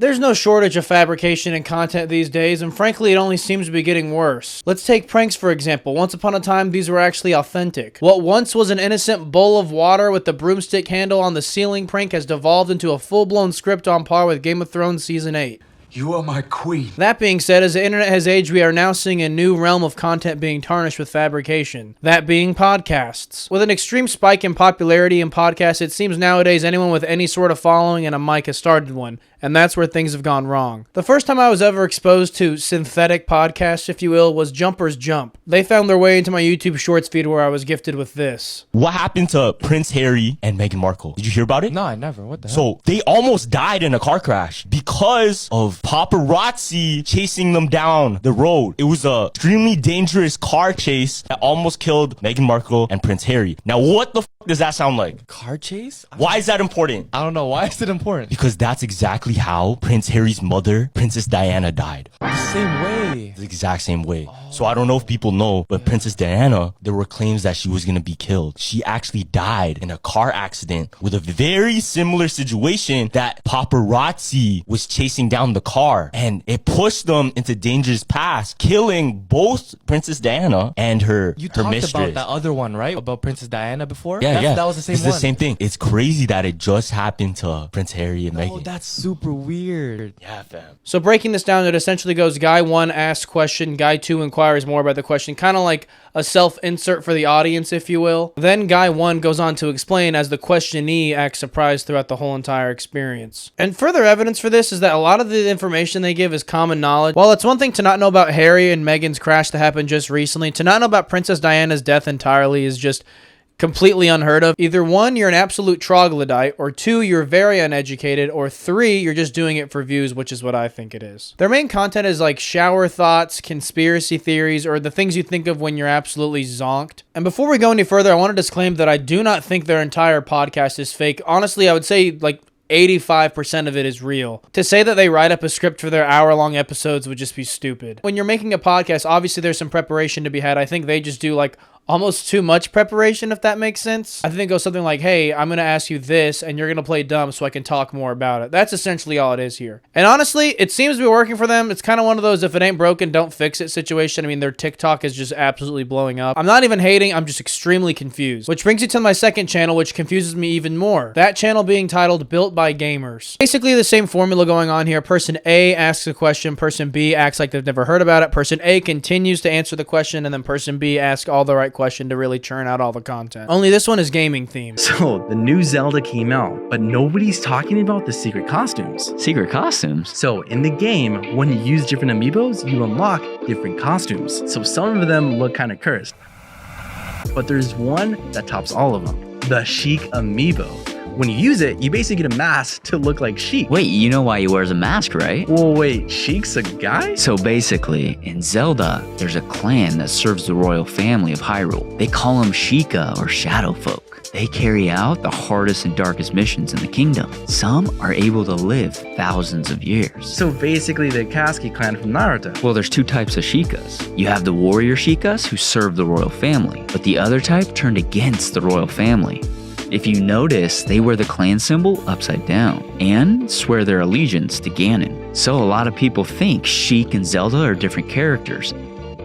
There's no shortage of fabrication and content these days, and frankly it only seems to be getting worse. Let's take pranks for example. Once upon a time these were actually authentic. What once was an innocent bowl of water with the broomstick handle on the ceiling prank has devolved into a full-blown script on par with Game of Thrones Season 8. You are my queen. That being said, as the internet has aged, we are now seeing a new realm of content being tarnished with fabrication. That being podcasts. With an extreme spike in popularity in podcasts, it seems nowadays anyone with any sort of following and a mic has started one, and that's where things have gone wrong. The first time I was ever exposed to synthetic podcasts, if you will, was Jumpers Jump. They found their way into my YouTube Shorts feed where I was gifted with this. What happened to Prince Harry and Meghan Markle? Did you hear about it? No, I never. What the hell? So they almost died in a car crash because of paparazzi chasing them down the road. It was a extremely dangerous car chase that almost killed Meghan Markle and Prince Harry. Now, what the f does that sound like? Car chase? Why is that important? I don't know. Why is it important? Because that's exactly how Prince Harry's mother, Princess Diana, died. The same way. The exact same way. So I don't know if people know, but Princess Diana, there were claims that she was going to be killed. She actually died in a car accident with a very similar situation that paparazzi was chasing down the car, and it pushed them into dangerous paths, killing both Princess Diana and her talked mistress. about that other one, right? About Princess Diana before? Yeah. That was the same It's one. the same thing. It's crazy that it just happened to Prince Harry and Oh, Meghan. that's super weird. Yeah, fam. So breaking this down, it essentially goes guy 1 asks question, guy 2 inquires more about the question, kind of like a self-insert for the audience, if you will. Then guy 1 goes on to explain as the questionee acts surprised throughout the whole entire experience. And further evidence for this is that a lot of the information they give is common knowledge. While it's one thing to not know about Harry and Meghan's crash that happened just recently, to not know about Princess Diana's death entirely is just completely unheard of. Either 1, you're an absolute troglodyte, or 2, you're very uneducated, or 3, you're just doing it for views, which is what I think it is. Their main content is like shower thoughts, conspiracy theories, or the things you think of when you're absolutely zonked. And before we go any further, I want to disclaim that I do not think their entire podcast is fake. Honestly, I would say like 85% of it is real. To say that they write up a script for their hour-long episodes would just be stupid. When you're making a podcast, obviously there's some preparation to be had. I think they just do like almost too much preparation, if that makes sense. I think it goes something like, hey, I'm going to ask you this and you're going to play dumb so I can talk more about it. That's essentially all it is here. And honestly, it seems to be working for them. It's kind of one of those if it ain't broken, don't fix it situation. I mean, their TikTok is just absolutely blowing up. I'm not even hating, I'm just extremely confused. Which brings you to my second channel, which confuses me even more. That channel being titled Built by Gamers. Basically the same formula going on here. Person A asks a question, person B acts like they've never heard about it, person A continues to answer the question, and then person B asks all the right question to really churn out all the content. Only this one is gaming themed. So the new Zelda came out, but nobody's talking about the secret costumes. Secret costumes? So in the game, when you use different amiibos, you unlock different costumes. So some of them look kind of cursed. But there's one that tops all of them, the Sheik amiibo. When you use it, you basically get a mask to look like Sheik. Wait, you know why he wears a mask, right? Well, wait, Sheik's a guy? So basically, in Zelda, there's a clan that serves the royal family of Hyrule. They call them Sheikah or Shadow Folk. They carry out the hardest and darkest missions in the kingdom. Some are able to live thousands of years. So basically the Katsuki clan from Naruto. Well, there's 2 types of Sheikahs. You have the warrior Sheikahs who serve the royal family, but the other type turned against the royal family. If you notice, they wear the clan symbol upside down and swear their allegiance to Ganon. So a lot of people think Sheik and Zelda are different characters.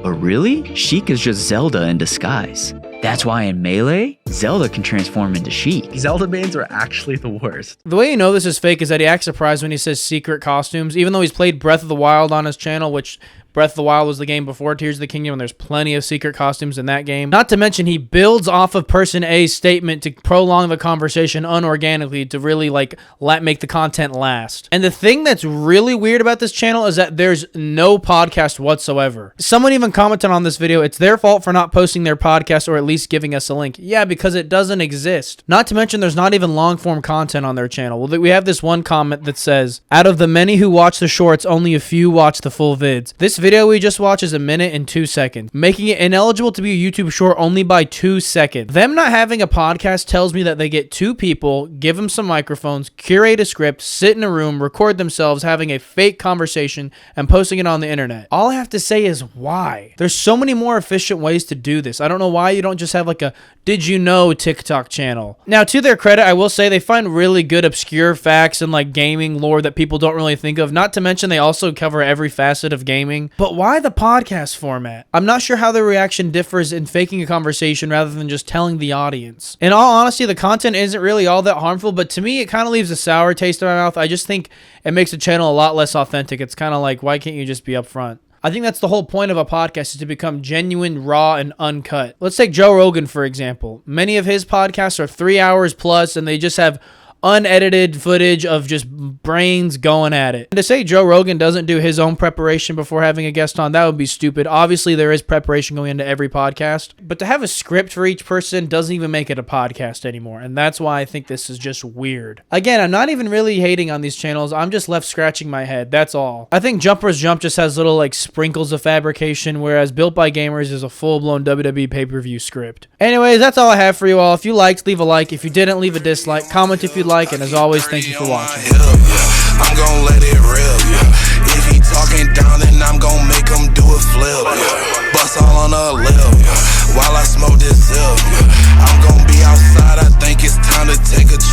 But really, Sheik is just Zelda in disguise. That's why in Melee, Zelda can transform into Sheik. Zelda mains are actually the worst. The way you know this is fake is that he acts surprised when he says secret costumes, even though he's played Breath of the Wild on his channel, which Breath of the Wild was the game before Tears of the Kingdom, and there's plenty of secret costumes in that game. Not to mention, he builds off of person A's statement to prolong the conversation unorganically to really, make the content last. And the thing that's really weird about this channel is that there's no podcast whatsoever. Someone even commented on this video, it's their fault for not posting their podcast or at least giving us a link. Yeah, because it doesn't exist. Not to mention, there's not even long-form content on their channel. Well, we have this one comment that says, out of the many who watch the shorts, only a few watch the full vids. This video video we just watched is 1 minute and 2 seconds, making it ineligible to be a YouTube short only by 2 seconds. Them not having a podcast tells me that they get 2 people, give them some microphones, curate a script, sit in a room, record themselves having a fake conversation, and posting it on the internet. All I have to say is why? There's so many more efficient ways to do this. I don't know why you don't just have like a did you know TikTok channel. Now, to their credit, I will say they find really good obscure facts and like gaming lore that people don't really think of. Not to mention they also cover every facet of gaming. But why the podcast format? I'm not sure how their reaction differs in faking a conversation rather than just telling the audience. In all honesty, the content isn't really all that harmful, but to me, it kind of leaves a sour taste in my mouth. I just think it makes the channel a lot less authentic. It's kind of like, why can't you just be upfront? I think that's the whole point of a podcast, is to become genuine, raw, and uncut. Let's take Joe Rogan, for example. Many of his podcasts are 3 hours plus, and they just have unedited footage of just brains going at it. And to say Joe Rogan doesn't do his own preparation before having a guest on, that would be stupid. Obviously, there is preparation going into every podcast, but to have a script for each person doesn't even make it a podcast anymore, and that's why I think this is just weird. Again, I'm not even really hating on these channels. I'm just left scratching my head. That's all. I think Jumper's Jump just has little like sprinkles of fabrication, whereas Built by Gamers is a full-blown WWE pay-per-view script. Anyways, that's all I have for you all. If you liked, leave a like. If you didn't, leave a dislike. Comment if you'd like, and as always, thank you for watching. I'm gon' let it rip, yeah. If he talking down, then I'm gon' make him do a flip, yeah. Bust all on a lip, yeah. While I smoke this zip, yeah.